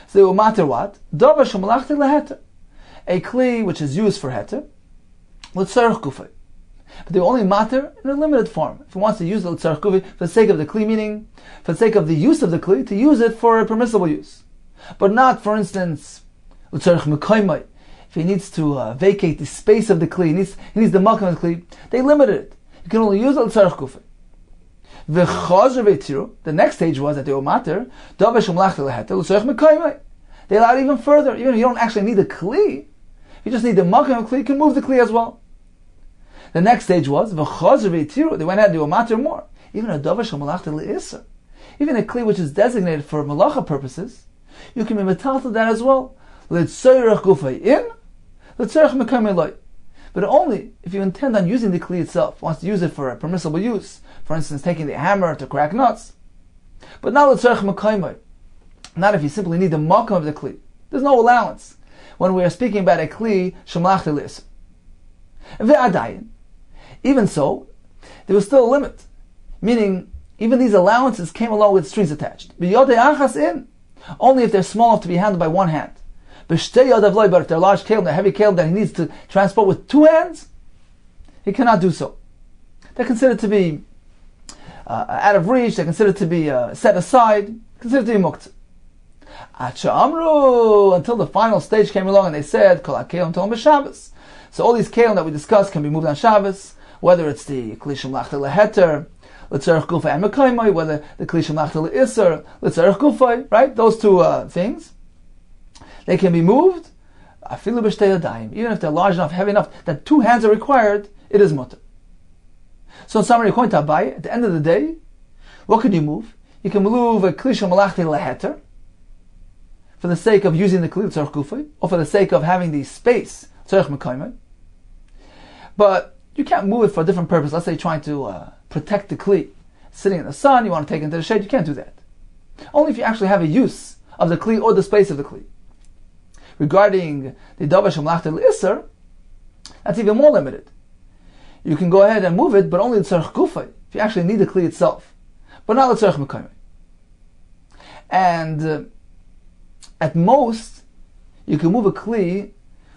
so they will matter what? Davar shemalachti leheter. A kli which is used for heter, l'tzarech gufay. But they will only matter in a limited form. If he wants to use the l'tzarech gufay for the sake of the kli, meaning for the sake of the use of the kli, to use it for a permissible use. But not, for instance, l'tzarech mekaymai. If he needs to vacate the space of the kli, he needs the makam of the kli, they limited it. You can only use the l'tzarech gufay. The next stage was that they will matter. They allowed even further. Even if you don't actually need the kli, you just need the makam of the kli, you can move the kli as well. The next stage was they went ahead and they will matter more. Even a davar shel malachta le'isser, even a kli which is designated for malacha purposes, you can be metal to that as well. L'tzarech gufay in, l'tzarech mekayim eloi. But only if you intend on using the kli itself, wants to use it for a permissible use. For instance, taking the hammer to crack nuts. But not l'tzarech mekayim, not if you simply need the makam of the kli. There's no allowance when we are speaking about a kli shemalachta le'isser. Ve'adayin. Even so, there was still a limit. Meaning, even these allowances came along with strings attached. Only if they're small enough to be handled by one hand. But if they're large kelim, they're heavy kelim that he needs to transport with two hands, he cannot do so. They're considered to be out of reach, they're considered to be set aside, considered to be muktzah. Until the final stage came along and they said, Kol HaKelim Tolem B'Shabbos. So all these kelim that we discussed can be moved on Shabbos, whether it's the Kli Shemalachta Leheter, L'tzarech Gufay and Mekaymai, whether the Kli Shemalachta Le'isser, L'tzarech Gufay, right? Those two things. They can be moved, afilu b'shtei yadayim, even if they're large enough, heavy enough, that two hands are required, it is mutter. So in summary, according to Abaye, at the end of the day, what can you move? You can move a Kli Shemalachta Leheter, for the sake of using the Kli L'tzarech Gufay, or for the sake of having the space, L'tzarech Mekaymai. But you can't move it for a different purpose. Let's say you're trying to protect the kli. Sitting in the sun, you want to take it into the shade, you can't do that. Only if you actually have a use of the kli or the space of the kli. Regarding the davar shemalachta le'isser, that's even more limited. You can go ahead and move it, but only l'tzarech gufay, if you actually need the kli itself. But not l'tzarech mekayim. And at most, you can move a kli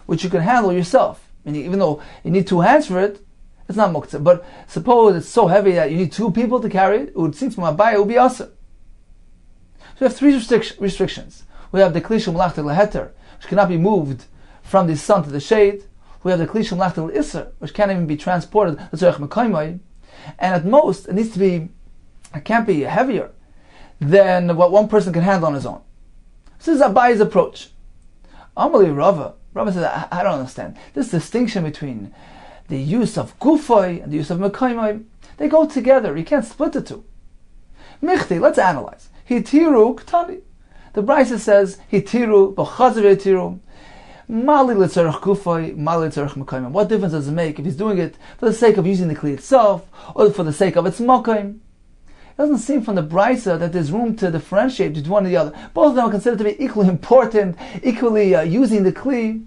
which you can handle yourself. Meaning, even though you need two hands for it, it's not muktzah. But suppose it's so heavy that you need two people to carry it, it would seem from Abaye it would be asr. So we have three restrictions. We have the kli shemalachta leheter, which cannot be moved from the sun to the shade. We have the kli shemalachta le'isser, which can't even be transported, l'tzarech mekaymai. And at most, it can't be heavier than what one person can handle on his own. So this is Abaye's approach. Amalei Rava says, I don't understand. This distinction between the use of gufay and the use of mekaymai, they go together. You can't split the two. Michti, let's analyze. Hitiru ktani. The brisa says, Hitiru, b'chazav hitiru, mali l'tzarech gufay, mali l'tzarech mekaymai. What difference does it make if he's doing it for the sake of using the kli itself, or for the sake of its makaym? It doesn't seem from the brisa that there's room to differentiate between one and the other. Both of them are considered to be equally important, equally using the kli.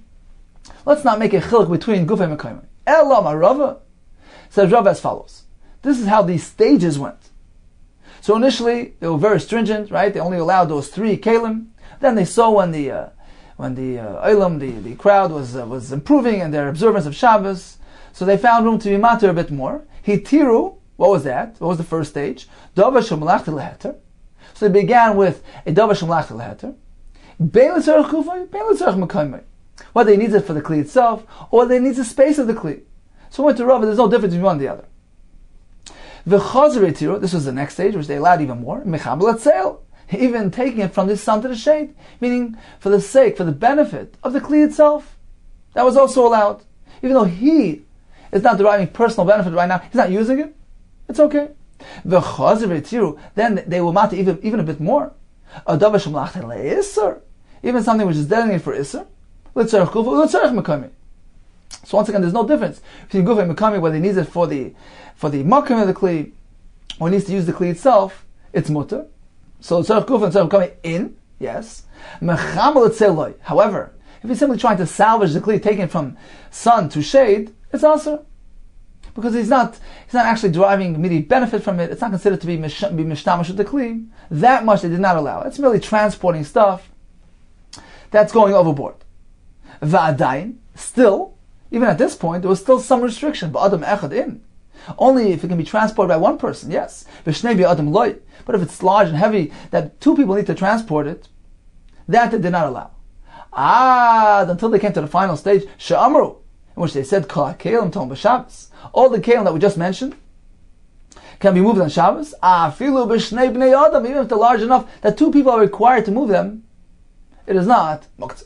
Let's not make a chiluk between gufay and mekaymai. Elam Rava. Says Rava as follows. This is how these stages went. So initially, they were very stringent, right? They only allowed those 3 kelim. Then they saw when the olam, the crowd was improving in their observance of Shabbos, so they found room to be matter a bit more. Hitiru, what was that? What was the first stage? Davar shel malachta leheter. So they began with a davar shel malachta leheter. Bein l'tzarech kufay, bein l'tzarech mekaymei. Whether they needs it for the kli itself, or they need the space of the kli. So went to Rava, there's no difference between one and the other. V'chazer hitiru, this was the next stage, which they allowed even more. Mechabel atzeil. Even taking it from the sun to the shade, meaning for the sake, for the benefit of the kli itself. That was also allowed. Even though he is not deriving personal benefit right now, he's not using it, it's okay. Then they will matter even a bit more. Even something which is designated for Isser. So once again, there's no difference between Guf and Mekami, whether he needs it for the Makim of the Kli, or he needs to use the Kli itself, it's mutter. So Tzarech Guf and Tzarech Mekami in, yes. However, if he's simply trying to salvage the Kli, taking it from sun to shade, it's also because he's not actually deriving immediate benefit from it. It's not considered to be mishtamash with the Kli. That much they did not allow. It's merely transporting stuff that's going overboard. Va'adayin, still, even at this point, there was still some restriction. Ba'adam echad in. Only if it can be transported by one person, yes. V'shnei bi'adam loy. But if it's large and heavy, that 2 people need to transport it, that they did not allow. Until they came to the final stage, she'amru, in which they said, Kol ha'kelim tom b'Shabbos. All the kelim that we just mentioned can be moved on Shabbos. Afilu b'shnei bnei adam, even if they're large enough that 2 people are required to move them, it is not muktzah.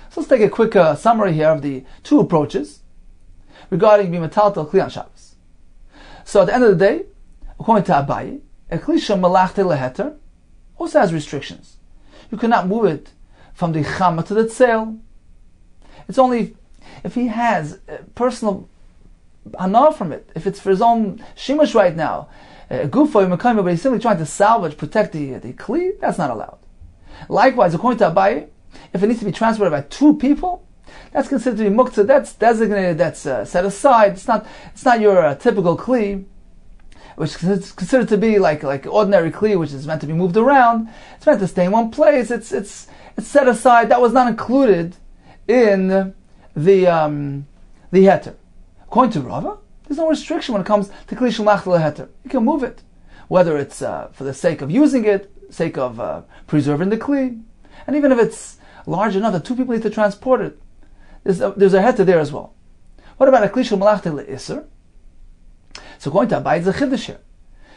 So let's take a quick summary here of the 2 approaches regarding bimataltal kli on Shabbos. So at the end of the day, according to Abaye, a kli shel malachta leheter also has restrictions. You cannot move it from the chama to the tzeil. It's only if he has personal hana from it, if it's for his own shimush right now, gufoy mekayma, but he's simply trying to salvage, protect the kli, that's not allowed. Likewise, according to Abaye, if it needs to be transported by 2 people, that's considered to be muktzah, that's designated, that's set aside. It's not your typical kli, which is considered to be like ordinary kli, which is meant to be moved around. It's meant to stay in one place. It's set aside. That was not included in the heter. According to Rava, there's no restriction when it comes to kli shel malachta leheter. You can move it, whether it's for the sake of using it, sake of preserving the kli, and even if it's large enough that 2 people need to transport it, there's a heter there as well. What about a kli shel malachta le'isser? So according to Abaye, it's a chiddush here,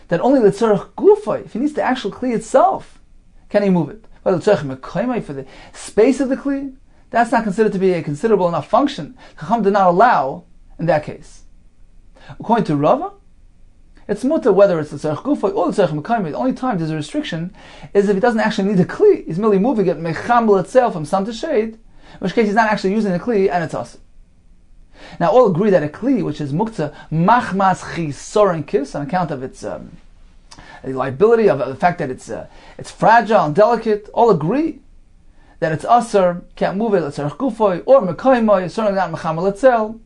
that only the tzarech gufay, if he needs the actual kli itself, can he move it. But the tzarech mekaymai, for the space of the kli, that's not considered to be a considerable enough function. Chacham did not allow in that case. According to Rava, it's mutter whether it's the tzarech gufay or the tzarech mekaymai. The only time there's a restriction is if he doesn't actually need the kli. He's merely moving it mechamel itself from sun to shade, in which case he's not actually using the kli, and it's us. Now all agree that a kli, which is muktzah machmas chisoren kis, on account of its liability, of the fact that it's fragile and delicate, all agree that it's aser, can't move it, tzarech gufoy or mekaymai, certainly not mechamel etzel.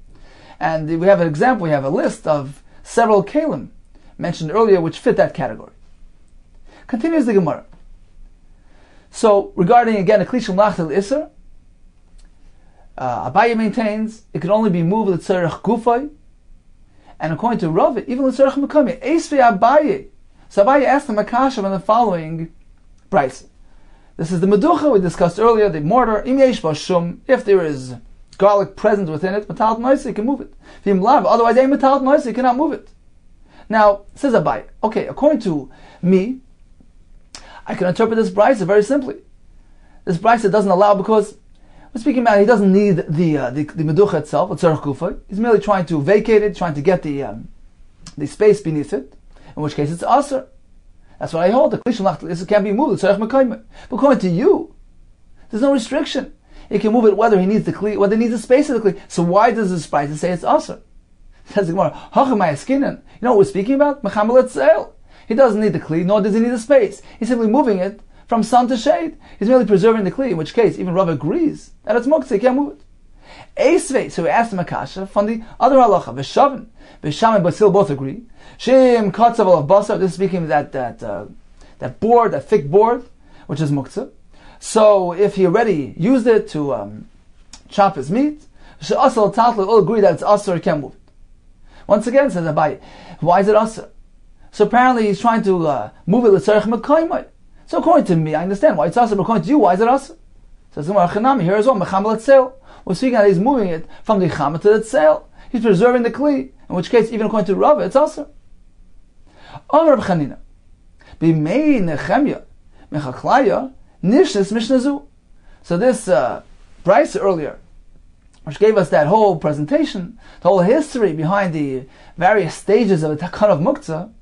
And we have an example, we have a list of several kelim mentioned earlier which fit that category. Continues the Gemara. So regarding again a kli shel malachta le'isser, Abaye maintains it can only be moved with tzarech gufay, and according to Rav, even with tzarech mekaymai. Eisvei Abaye. So Abaye asked him a kasha on the following brayso. This is the meducha we discussed earlier, the mortar. Im yesh bo shum, if there is garlic present within it, metalat noisa, you can move it. V'im lav, otherwise ain't metalat noisa, you cannot move it. Now says Abaye, okay, according to me, I can interpret this brayso very simply. This brayso doesn't allow because we're speaking about he doesn't need the meducha itself, the tzarech gufay. He's merely trying to vacate it, trying to get the space beneath it, in which case it's aser. That's what I hold. The kli shel malachta le'isser can't be moved, the tzarech mekaymai. But according to you, there's no restriction. He can move it whether he needs the kli, whether he needs the space of the kli. So why does this brayso say it's aser? Says the Gemara, hachamay askinan. You know what we're speaking about? Mechamel etzel. He doesn't need the kli, nor does he need the space. He's simply moving it from sun to shade. He's merely preserving the kli, in which case even Rav agrees that it's muktzah, he can't move it. Eisvei, so we asked him a kasha from the other halacha. V'shavin, V'sham and Basil both agree. Shim katzav of basar. This is speaking of that board, that thick board, which is muktzah. So if he already used it to chop his meat, she'asal tatla all agree that it's asar, he can't move it. Once again, says Abaye, why is it asar? So apparently he's trying to move it l'tzarech mekayimai. So according to me, I understand why it's asar, but according to you, why is it asar? Says Gemara Chanami here as well, mecham l'tzeil. We're speaking that he's moving it from the chama to the tzeil. He's preserving the kli, in which case, even according to Rava, it's asar. Amar Chanina, b'mei nechemya mechaklaya nishnes mishnazu. So this Bryce earlier, which gave us that whole presentation, the whole history behind the various stages of the Takan of Muktzah,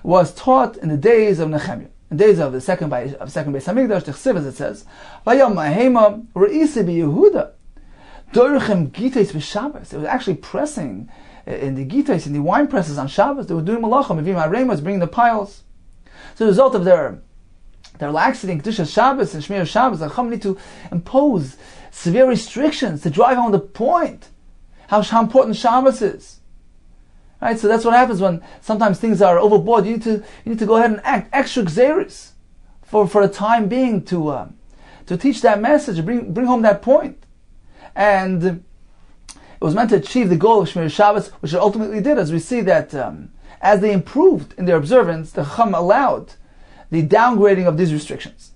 was taught in the days of Nehemiah, in the days of the second Beis Hamikdash, the Chsiv, as it says, Vayom Mahema Re'isi b'Yehuda Dorchem Gitais b'Shabbos. It was actually pressing in the Gitais, in the wine presses on Shabbos. They were doing malachim. Mevim Harem was bringing the piles. So the result of their laxity in Kedusha Shabbos and Shmir Shabbos, the Chacham need to impose severe restrictions to drive home the point how important Shabbos is. Right, so that's what happens when sometimes things are overboard. You need to go ahead and act extra xeris for the time being to teach that message, bring home that point. And it was meant to achieve the goal of Shmir Shabbos, which it ultimately did, as we see that as they improved in their observance, the Chacham allowed the downgrading of these restrictions.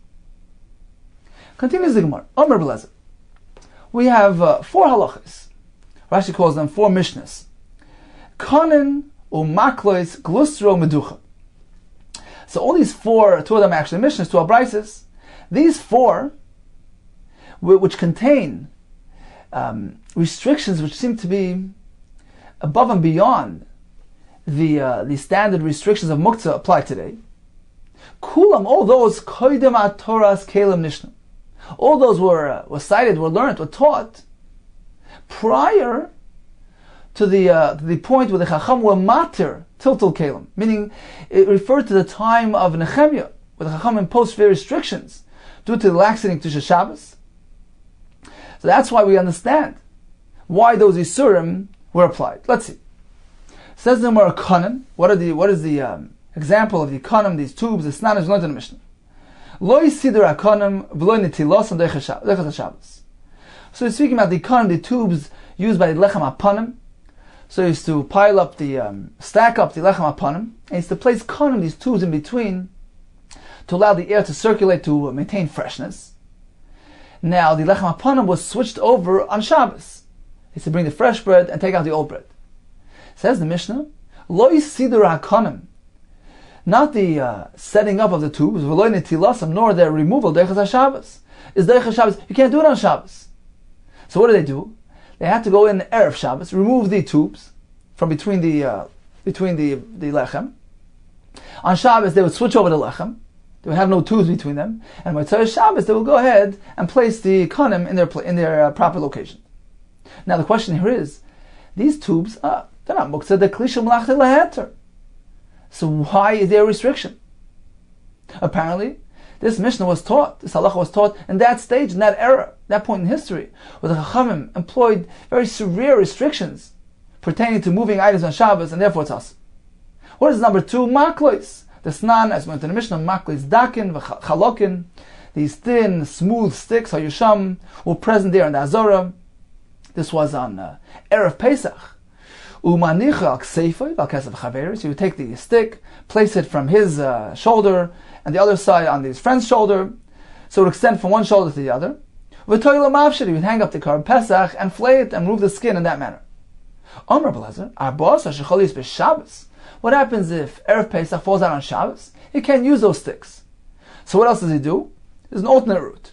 Continues the Gemara. Omer Belezer. We have 4 halachas. Rashi calls them 4 mishnas. Kanin u'maklois glustro meducha. So all these 4, 2 of them actually mishnas, 2 are brises. These 4, which contain restrictions which seem to be above and beyond the standard restrictions of muktzah apply today. Kulam, all those koidem atoras kelim nishna. All those were cited, were learned, were taught prior to the point where the Chacham were matir tiltul kelim, meaning it referred to the time of Nehemiah, where the Chacham imposed severe restrictions due to the laxity in Kedusha Shabbos. So that's why we understand why those Isurim were applied. Let's see. Says the Gemara Kanan. What is the example of the kanim, these tubes, the snan is learned in the Mishnah. Lo yisider akanim v'lo netilos on deichas Shabbos. So he's speaking about the kanim, the tubes used by the lechem apanim. So he used to pile up stack up the lechem apanim, and he used to place kanim, these tubes in between, to allow the air to circulate, to maintain freshness. Now the lechem apanim was switched over on Shabbos. He used to bring the fresh bread and take out the old bread. Says the Mishnah, Lo yisider akanim, not the setting up of the tubes, nor their removal, deichas Shabbos. Is deichas Shabbos, you can't do it on Shabbos. So what do? They had to go in Erev Shabbos, remove the tubes from between the lechem. On Shabbos they would switch over the lechem. They would have no tubes between them. And by Tzarech Shabbos they would go ahead and place the kanim in their proper location. Now the question here is, these tubes, they're not muktzah, they're klishah malachta laheter. So why is there a restriction? Apparently, this Mishnah was taught, this halacha was taught in that stage, in that era, that point in history, where the Chachamim employed very severe restrictions pertaining to moving items on Shabbos, and therefore it's us. What is number 2? Maklois. The snan, as we went in the Mishnah, maklois dakin, v'chalokin, these thin, smooth sticks, hayusham, were present there in the Azorah. This was on Erev Pesach. Umanicha al kseifoy al kesav chaveris. You would take the stick, place it from his shoulder, and the other side on his friend's shoulder, so it would extend from one shoulder to the other. V'toyla mavshir. You would hang up the Korban Pesach and flay it and remove the skin in that manner. Omer Belezer, arbos hashecholis b'Shabbos. What happens if Erev Pesach falls out on Shabbos? He can't use those sticks. So what else does he do? There's an alternate route.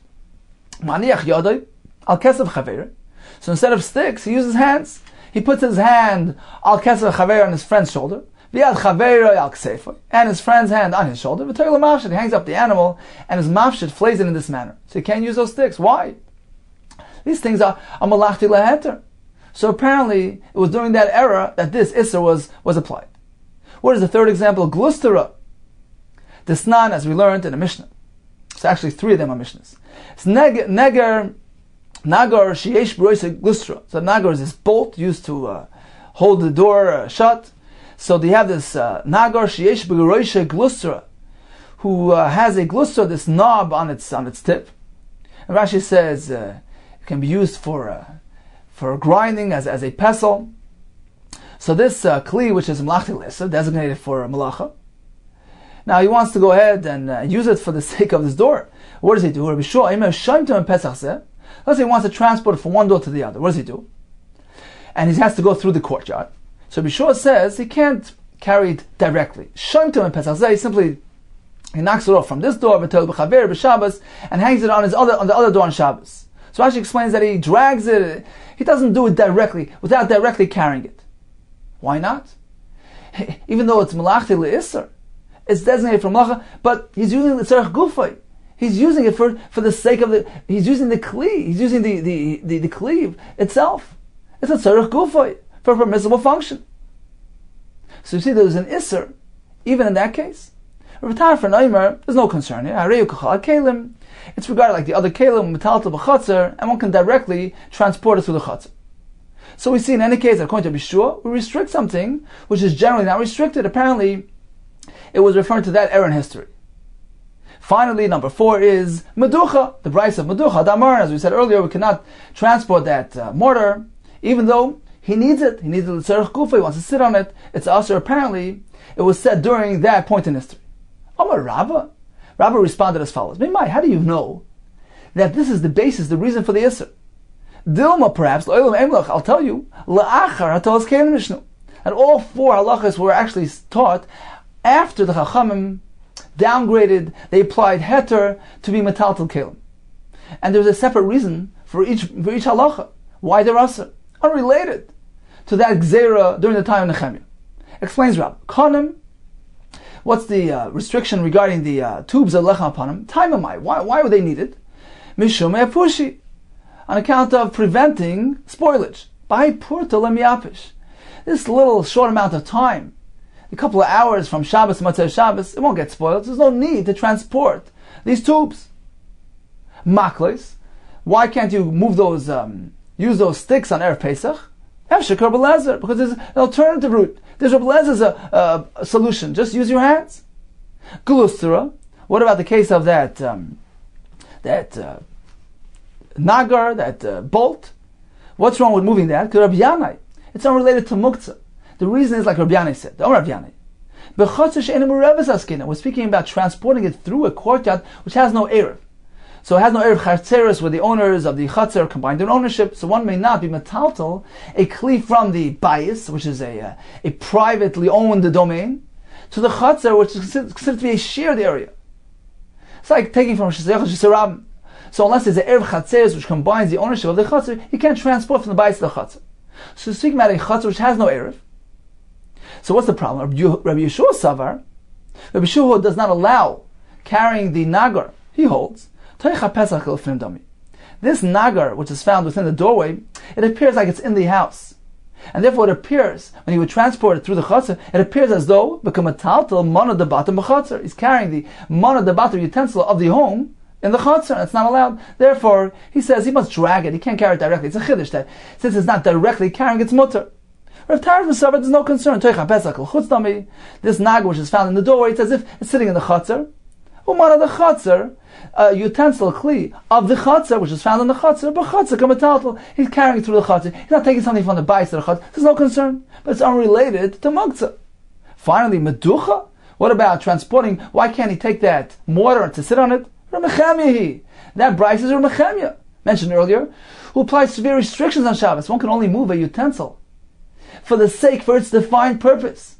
Maniach yodoy al kesav chaver. So instead of sticks, he uses hands. He puts his hand al kesav chaver on his friend's shoulder, v'yad chaver al kseifoy, and his friend's hand on his shoulder. V'toyla mavshir. He hangs up the animal, and his mavshir flays it in this manner. So he can't use those sticks. Why? These things are malachti laheter. So apparently, it was during that era that this Isser was applied. What is the third example? Glustera. The snan, as we learned in the Mishnah. So actually 3 of them are Mishnahs. It's neger Nagar sheyesh b'roise glustra. So nagar is this bolt used to hold the door shut. So they have this nagar sheyesh b'roise glustra, who has a glustra, this knob on its tip. And Rashi says it can be used for grinding as a pestle. So this kli, which is malachti l'isser, designated for malacha. Now he wants to go ahead and use it for the sake of this door. What does he do? Let's say he wants to transport it from one door to the other. What does he do? And he has to go through the courtyard. So Bishua says he can't carry it directly. He knocks it off from this door and hangs it on the other door on Shabbos. So Rashi explains that he drags it. He doesn't do it directly without directly carrying it. Why not? Even though it's malachti le'isser, it's designated for malacha, but he's using the tzarech gufay. He's using it for the sake of he's using the kli. He's using the cleave itself. It's a tzarech gufay for a permissible function. So you see, there's an isser, even in that case. There's no concern here. It's regarded like the other kelim, metaltal b'chatzer, and one can directly transport it through the chatzer. So we see in any case, according to Bishua, we restrict something which is generally not restricted. Apparently, it was referring to that era in history. Finally, number 4 is meducha, the price of meducha, damar. As we said earlier, we cannot transport that mortar, even though he needs it. He needs the tzarech gufa, he wants to sit on it. It's also apparently, it was said during that point in history. Amar Rabba. Rabba responded as follows. How do you know that this is the basis, the reason for the Isser? Dilma, perhaps, I'll tell you, and all 4 halachas were actually taught after the Chachamim downgraded, they applied heter to be metaltal kelim. And there's a separate reason for each halacha, why they're Asr, unrelated to that gzera during the time of Nehemiah. Explains Rabba. Konim, what's the restriction regarding the tubes of lechem upon him? Taimamai. Why would they need it? Mishum efushi, on account of preventing spoilage. By purta lemiapish. This little short amount of time, a couple of hours from Shabbos to Motzei Shabbos, it won't get spoiled. There's no need to transport these tubes. Makles. Why can't you move those, use those sticks on Erev Pesach? Efshekar belezer, because there's an alternative route. There's Rabbi Lezer's a solution. Just use your hands. Glustra. What about the case of that nagar, that bolt? What's wrong with moving that? Because Rabbi Yanai, it's unrelated to muktzah. The reason is like Rabbi Yanai said. Rabbi Yanai. We're speaking about transporting it through a courtyard which has no erev. So it has no erev chatzeres where the owners of the chatzer combined their ownership. So one may not be metaltal a kli from the bayis, which is a privately owned domain, to the chatzer, which is considered to be a shared area. It's like taking from Shesayach Shesarab. So unless there's an erev chatzeres which combines the ownership of the chatzer, you can't transport from the bayis to the chatzer. So speaking about a chatzer which has no erev. So what's the problem? Rabbi Yeshua Savar, Rabbi Yeshua does not allow carrying the nagar. He holds this nagar, which is found within the doorway, it appears like it's in the house. And therefore it appears, when he would transport it through the chatzar, it appears as though become a taltal mana debatim b'chatzar. He's carrying the mana debatim utensil of the home in the chatzar, and it's not allowed. Therefore, he says he must drag it. He can't carry it directly. It's a chiddush that since it's not directly carrying its mutter. Rav Tarif Mesaber, there's no concern. This nagar which is found in the doorway, it's as if it's sitting in the chatzar. Umana the chatzar, utensil kli of the chatzar, which is found in the chatzar, but chatzar kamataltal, he's carrying it through the chatzar. He's not taking something from the bayis to the chatzar. There's no concern, but it's unrelated to muktzah. Finally, meducha. What about transporting? Why can't he take that mortar to sit on it? That Bryce is Ramachemia, mentioned earlier, who applies severe restrictions on Shabbos. One can only move a utensil for its defined purpose.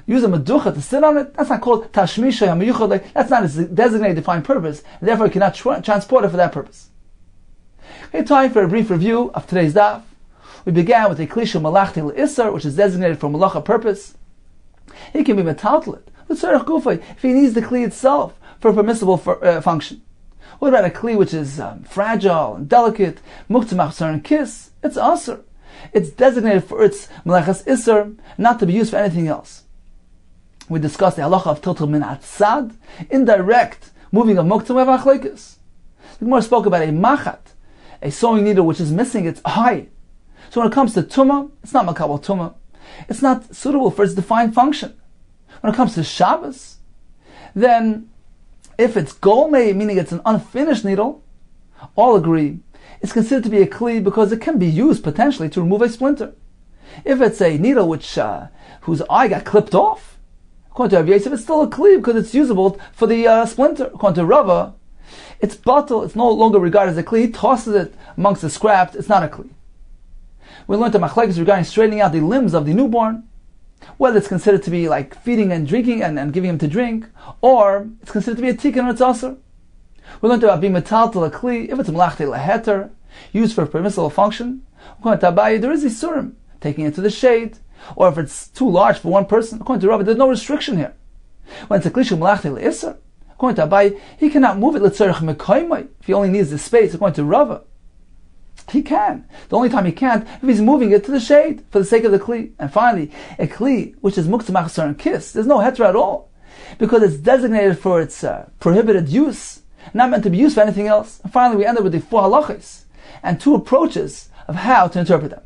Use a meducha to sit on it. That's not called tashmisha hamiyuchad. That's not its designated defined purpose, and therefore you cannot transport it for that purpose. Okay, time for a brief review of today's daf. We began with a klisha malachti l'isser, which is designated for malacha purpose. He can be metaltalit with tzarech gufay if he needs the kli itself for a permissible function. What about a kli which is fragile and delicate, muktzah machzor and kiss? It's asr. It's designated for its malachas isser, not to be used for anything else. We discussed the halacha of total min atzad, indirect moving of muktzah. We have achlekes. The Gemara spoke about a machat, a sewing needle which is missing its eye. So when it comes to tumah, it's not makabel tumah. It's not suitable for its defined function. When it comes to Shabbos, then if it's golmei, meaning it's an unfinished needle, all agree it's considered to be a kli because it can be used potentially to remove a splinter. If it's a needle whose eye got clipped off, according to Rav Yosef, it's still a kli because it's usable for the splinter. According to Rava, it's batel, it's no longer regarded as a kli. He tosses it amongst the scraps, it's not a kli. We learned the machlekes regarding straightening out the limbs of the newborn, whether it's considered to be like feeding and drinking and giving him to drink, or it's considered to be a tikkun or it's aser. We learned about being metaltal a kli, if it's melachte leheter, used for a permissible function. According to Abaye, there is a surim, taking it to the shade, or if it's too large for one person. According to Rava, there's no restriction here. When it's a kli shel melachte le'iser, according to Abaye, he cannot move it l'tzorech mekoymai, if he only needs the space. According to Rava, he can. The only time he can't, if he's moving it to the shade, for the sake of the kli. And finally, a kli, which is muktzah machzor and kiss, there's no heter at all, because it's designated for its prohibited use, not meant to be used for anything else. And finally, we end up with the 4 halachos, and 2 approaches of how to interpret them.